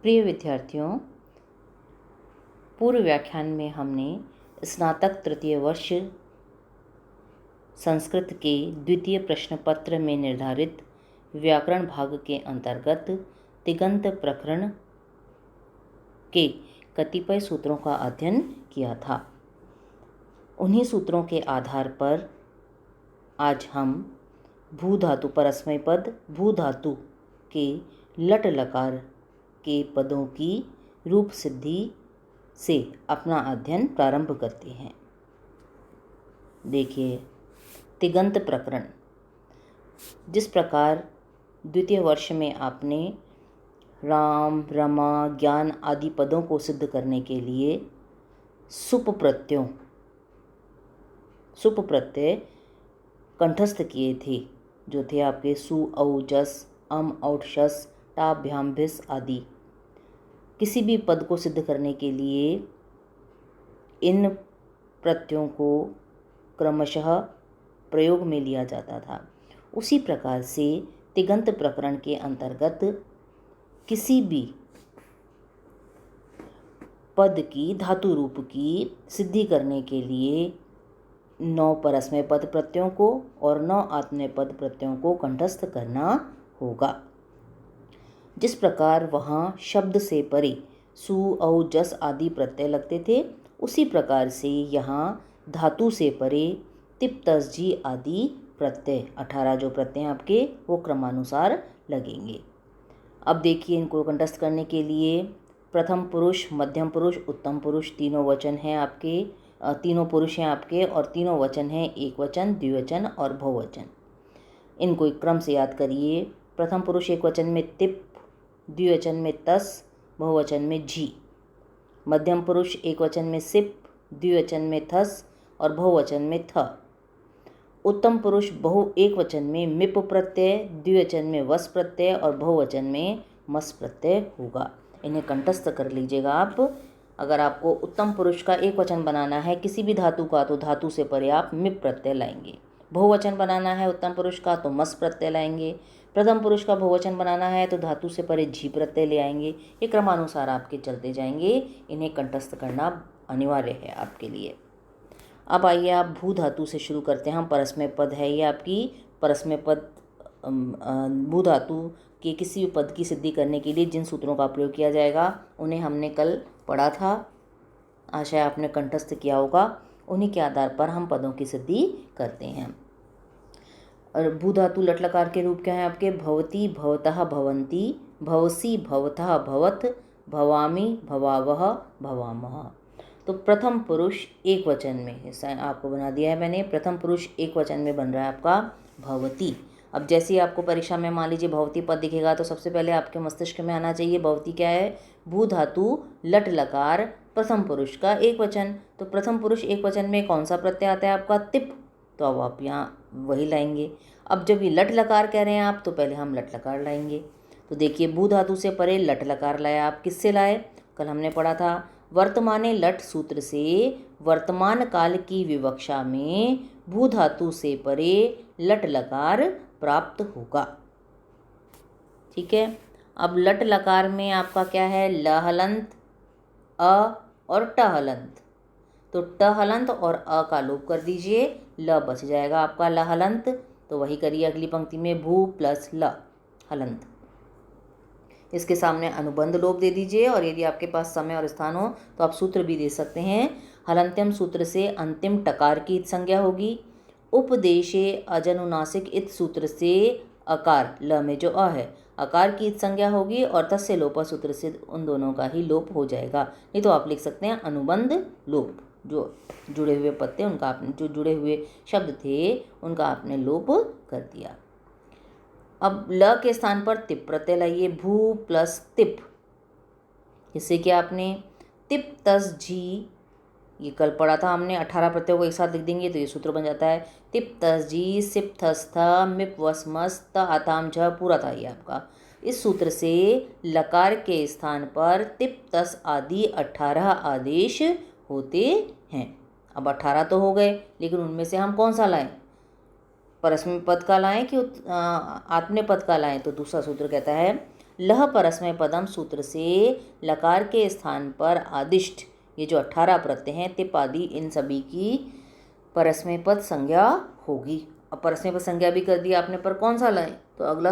प्रिय विद्यार्थियों, पूर्व व्याख्यान में हमने स्नातक तृतीय वर्ष संस्कृत के द्वितीय प्रश्न पत्र में निर्धारित व्याकरण भाग के अंतर्गत तिङन्त प्रकरण के कतिपय सूत्रों का अध्ययन किया था। उन्हीं सूत्रों के आधार पर आज हम भू धातु परस्मै पद भू धातु के लट लकार के पदों की रूप सिद्धि से अपना अध्ययन प्रारंभ करते हैं। देखिए, तिङन्त प्रकरण। जिस प्रकार द्वितीय वर्ष में आपने राम, रमा, ज्ञान आदि पदों को सिद्ध करने के लिए सुप प्रत्यय कंठस्थ किए थे, जो थे आपके सु, औ, जस, अम, औठ, शस, टा, भ्याम, भिस आदि। किसी भी पद को सिद्ध करने के लिए इन प्रत्ययों को क्रमशः प्रयोग में लिया जाता था। उसी प्रकार से तिङन्त प्रकरण के अंतर्गत किसी भी पद की धातु रूप की सिद्धि करने के लिए 9 परस्मै पद प्रत्ययों को और 9 आत्मनेपद पद प्रत्ययों को कंठस्थ करना होगा। जिस प्रकार वहाँ शब्द से परे सु, औ, जस आदि प्रत्यय लगते थे, उसी प्रकार से यहाँ धातु से परे तिप, तस, जी आदि प्रत्यय 18 जो प्रत्यय आपके वो क्रमानुसार लगेंगे। अब देखिए, इनको कंठस्थ करने के लिए प्रथम पुरुष, मध्यम पुरुष, उत्तम पुरुष तीनों वचन हैं आपके, तीनों पुरुष हैं आपके और तीनों वचन हैं एक वचन, द्विवचन और बहुवचन। इनको एक क्रम से याद करिए। प्रथम पुरुष एक वचन में तिप, द्विवचन में तस, बहुवचन में झी। मध्यम पुरुष एक वचन में सिप, द्विवचन में थस और बहुवचन में थ। उत्तम पुरुष एक वचन में मिप प्रत्यय, द्विवचन में वस प्रत्यय और बहुवचन में मस प्रत्यय होगा। इन्हें कंठस्थ कर लीजिएगा आप। अगर आपको उत्तम पुरुष का एक वचन बनाना है किसी भी धातु का, तो धातु से परे आप मिप प्रत्यय लाएंगे। बहुवचन बनाना है उत्तम पुरुष का तो मस प्रत्यय लाएंगे। प्रथम पुरुष का बहुवचन बनाना है तो धातु से परे झी प्रत्यय ले आएंगे। ये क्रमानुसार आपके चलते जाएंगे। इन्हें कंठस्थ करना अनिवार्य है आपके लिए। अब आइए आप भू धातु से शुरू करते हैं। हम परस्मै पद है ये आपकी परस्मै पद। भू धातु के किसी भी पद की सिद्धि करने के लिए जिन सूत्रों का प्रयोग किया जाएगा उन्हें हमने कल पढ़ा था, आशा आपने कंठस्थ किया होगा। उन्हीं के आधार पर हम पदों की सिद्धि करते हैं। और भू धातु लट लकार के रूप क्या है आपके? भवती, भवतः, भवन्ति, भवसी, भवतः, भवत, भवामि, भवावह, भवामः। तो प्रथम पुरुष एक वचन में, आपको बना दिया है मैंने। प्रथम पुरुष एक वचन में बन रहा है आपका भवती। अब जैसे ही आपको परीक्षा में मान लीजिए भवती पद दिखेगा तो सबसे पहले आपके मस्तिष्क में आना चाहिए भवती क्या है? भू धातु लट लकार प्रथम पुरुष का एक वचन। तो प्रथम पुरुष एक वचन में कौन सा प्रत्यय आता है आपका? तिप। तो अब आप यहाँ वही लाएंगे। अब जब ये लट लकार कह रहे हैं आप तो पहले हम लट लकार लाएंगे। तो देखिए, भू धातु से परे लट लकार लाया। आप किससे लाए? कल हमने पढ़ा था वर्तमाने लट सूत्र से वर्तमान काल की विवक्षा में भू धातु से परे लट लकार प्राप्त होगा। ठीक है। अब लट लकार में आपका क्या है? ल हलंत, अ और ट हलंत। तो ट हलंत और अ का लोप कर दीजिए, ल बच जाएगा आपका ल हलंत। तो वही करिए अगली पंक्ति में भू प्लस ल हलंत। इसके सामने अनुबंध लोप दे दीजिए और यदि आपके पास समय और स्थान हो तो आप सूत्र भी दे सकते हैं। हलंत्यम सूत्र से अंतिम टकार की संज्ञा होगी। उपदेशे अजनुनासिक इत सूत्र से अकार, ल में जो अ है, अकार की संज्ञा होगी और तस्य लोप सूत्र से उन दोनों का ही लोप हो जाएगा। नहीं तो आप लिख सकते हैं अनुबंध लोप। जो जुड़े हुए पत्ते उनका आपने, जो जुड़े हुए शब्द थे उनका आपने लोप कर दिया। अब ल के स्थान पर तिप प्रत्यय लाइए। भू प्लस तिप, इससे क्या आपने तिप तस जी, ये कल पढ़ा था हमने। 18 प्रत्ययों को एक साथ लिख देंगे तो ये सूत्र बन जाता है तिप तस जी सिप थस थ मिप वस मस त आताम झ पूरा था ये आपका। इस सूत्र से लकार के स्थान पर तिप तस आदि 18 आदेश होते हैं। अब 18 तो हो गए, लेकिन उनमें से हम कौन सा लाएं? परस्मै पद का लाएं कि आत्मनेपद का लाएं? तो दूसरा सूत्र कहता है लह परस्मै पदम सूत्र से लकार के स्थान पर आदिष्ट ये जो 18 प्रत्यय हैं तिप आदि इन सभी की परस्मै पद संज्ञा होगी। अब परस्मै पद संज्ञा भी कर दिया आपने, पर कौन सा लाएं? तो अगला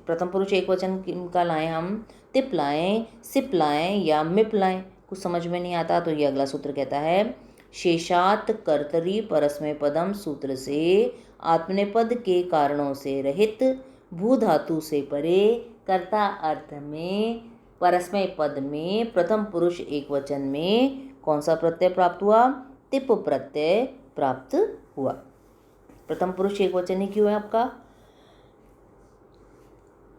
प्रथम पुरुष एक वचन का लाएं हम, तिप लाएं, सिप लाएं या मिप लाएं, कुछ समझ में नहीं आता तो ये अगला सूत्र कहता है शेषात कर्तरी परस्मै पदम सूत्र से आत्मनेपद के कारणों से रहित भू धातु से परे कर्ता अर्थ में परस्मै पद में प्रथम पुरुष एक वचन में कौन सा प्रत्यय प्राप्त हुआ? तिप प्रत्यय प्राप्त हुआ। प्रथम पुरुष एक वचन ही क्यों है आपका?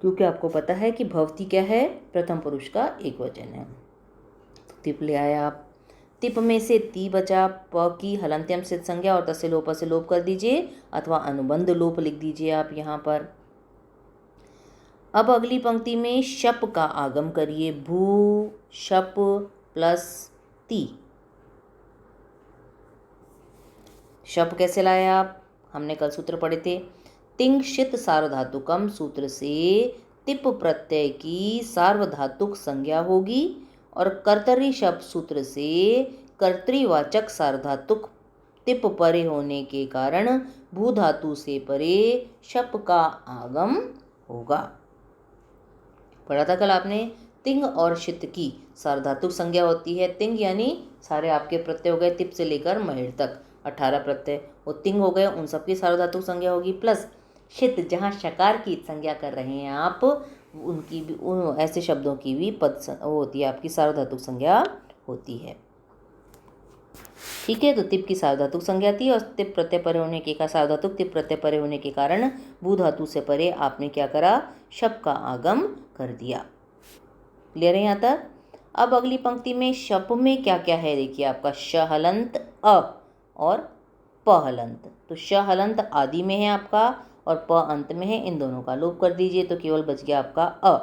क्योंकि आपको पता है कि भवती क्या है? प्रथम पुरुष का एक वचन है। तो तिप ले आया आप। तिप में से ती बचा, प की हलंत्यम सिद्ध संज्ञा और तस्य लोप से लोप कर दीजिए अथवा अनुबंध लोप लिख दीजिए आप यहाँ पर। अब अगली पंक्ति में शप का आगम करिए, भू शप प्लस ती। शप कैसे लाए आप? हमने कल सूत्र पढ़े थे, तिंग शित सार्वधातुकम सूत्र से तिप प्रत्यय की सार्वधातुक संज्ञा होगी और कर्तरी शप सूत्र से कर्तृवाचक सार्वधातुक तिप परे होने के कारण भू धातु से परे शप का आगम होगा। पढ़ा था कल आपने, तिंग और शित की सार्वधातुक संज्ञा होती है। तिंग यानी सारे आपके प्रत्यय हो गए तिप से लेकर महेर तक 18 प्रत्यय, वो तिंग हो गए, उन सबकी सार्वधातुक संज्ञा होगी। प्लस शित जहाँ शकार की संज्ञा कर रहे हैं आप, उनकी भी ऐसे शब्दों की भी पद वो होती है आपकी सार्वधातुक संज्ञा होती है। ठीक है, तो तिप की सार्वधातुक संज्ञा थी और तिप प्रत्यय परे होने के सार्वधातुक तिप प्रत्यय परे होने के कारण भू धातु से परे आपने क्या करा? शप का आगम कर दिया। क्लियर है यहाँ तक? अब अगली पंक्ति में शप में क्या क्या है देखिए आपका, श हलंत अ और प हलंत। तो श हलंत आदि में है आपका और प अंत में है, इन दोनों का लोप कर दीजिए तो केवल बच गया आपका अ।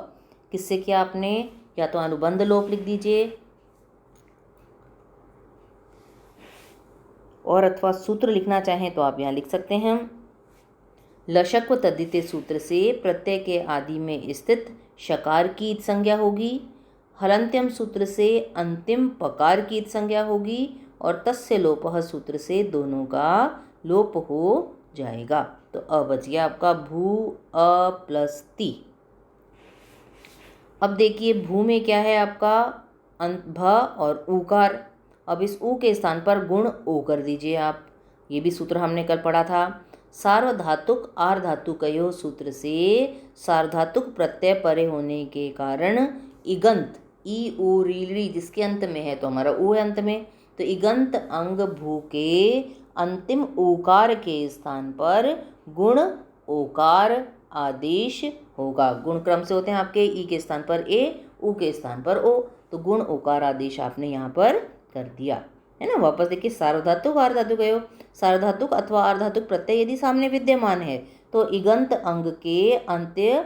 किससे किया आपने? या तो अनुबंध लोप लिख दीजिए और अथवा सूत्र लिखना चाहें तो आप यहाँ लिख सकते हैं। लशक्व तद्धिते सूत्र से प्रत्यय के आदि में स्थित शकार की संज्ञा होगी, हलंत्यम सूत्र से अंतिम पकार की संज्ञा होगी और तस्य लोपः सूत्र से दोनों का लोप हो जाएगा। तो अ बच गया आपका भू अ प्लस ती। अब देखिए भू में क्या है आपका? भ और ऊकार। अब इस ऊ के स्थान पर गुण ओ कर दीजिए आप। ये भी सूत्र हमने कल पढ़ा था। सार्वधातुक आर्धातुकयोः सूत्र से सार्वधातुक प्रत्यय परे होने के कारण इगंत ई ऊ री री जिसके अंत में है तो हमारा ऊ है अंत में, तो इगंत अंग भू के अंतिम ऊकार के स्थान पर गुण ओकार आदेश होगा। गुण क्रम से होते हैं आपके, ई के स्थान पर ए, ऊ के स्थान पर ओ, तो गुण ओकार आदेश आपने यहाँ पर कर दिया है ना। वापस देखिए, सार्वधातुक आर्धातुकयोः, सार्वधातुक अथवा आर्धातुक प्रत्यय यदि सामने विद्यमान है तो इगंत अंग के अंत्य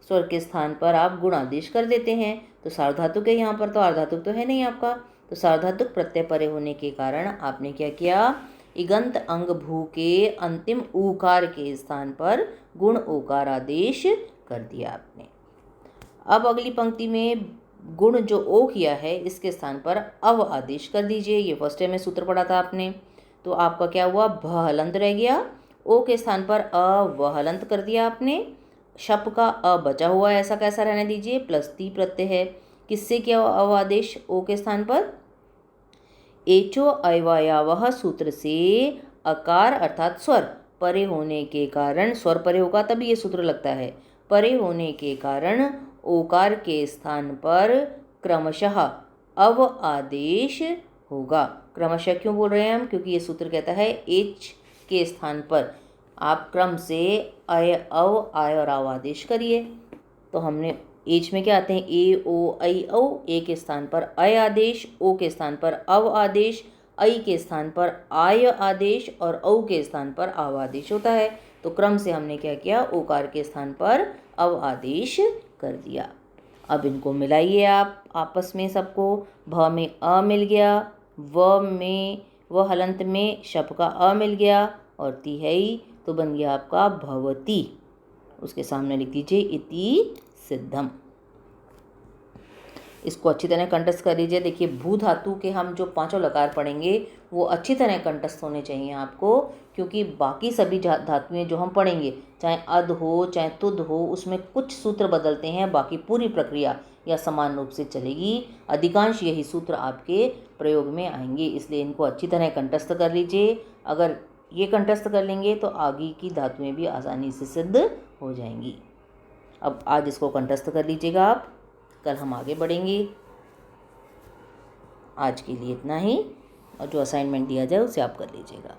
स्वर के स्थान पर आप गुण आदेश कर देते हैं। तो सार्वधातुक है यहाँ पर, तो आर्धातुक तो है नहीं आपका, तो सार्वधातुक प्रत्यय परे होने के कारण आपने क्या किया? इगंत अंग भू के अंतिम ऊकार के स्थान पर गुण ओकार आदेश कर दिया आपने। अब अगली पंक्ति में गुण जो ओ किया है इसके स्थान पर अव आदेश कर दीजिए। ये फर्स्ट टाइम में सूत्र पढ़ा था आपने, तो आपका क्या हुआ? भ हलंत रह गया, ओ के स्थान पर अ व हलंत कर दिया आपने, शप का अ बचा हुआ है, ऐसा कैसा रहने दीजिए, प्लस ती प्रत्यय है। किससे किया अव आदेश? ओ के स्थान पर एचो अयवायावह सूत्र से अकार अर्थात स्वर परे होने के कारण, स्वर परे होगा तभी ये सूत्र लगता है, परे होने के कारण ओकार के स्थान पर क्रमशः अव आदेश होगा। क्रमशः क्यों बोल रहे हैं हम? क्योंकि ये सूत्र कहता है एच के स्थान पर आप क्रम से अय अव आय और आव आदेश करिए। तो हमने एच में क्या आते हैं? ए ओ ऐ औ, ए के स्थान पर अय आदेश, ओ के स्थान पर अव आदेश, ऐ के स्थान पर आय आदेश और औ के स्थान पर आव आदेश होता है। तो क्रम से हमने क्या किया? ओकार के स्थान पर अव आदेश कर दिया। अब इनको मिलाइए आप आपस में सबको। भ में अ मिल गया, व हलंत में शप का अ मिल गया और ती है ही, तो बन गया आपका भवती। उसके सामने लिख दीजिए इति सिद्धम। इसको अच्छी तरह कंठस्थ कर लीजिए। देखिए भू धातु के हम जो पांचों लकार पढ़ेंगे वो अच्छी तरह कंठस्थ होने चाहिए आपको, क्योंकि बाकी सभी धातुएं जो हम पढ़ेंगे, चाहे अध हो चाहे तुद हो, उसमें कुछ सूत्र बदलते हैं, बाकी पूरी प्रक्रिया या समान रूप से चलेगी। अधिकांश यही सूत्र आपके प्रयोग में आएंगे, इसलिए इनको अच्छी तरह कंठस्थ कर लीजिए। अगर ये कंठस्थ कर लेंगे तो आगे की धातुएं भी आसानी से सिद्ध हो जाएंगी। अब आज इसको कंठस्थ कर लीजिएगा आप, कल हम आगे बढ़ेंगे। आज के लिए इतना ही, और जो असाइनमेंट दिया जाए उसे आप कर लीजिएगा।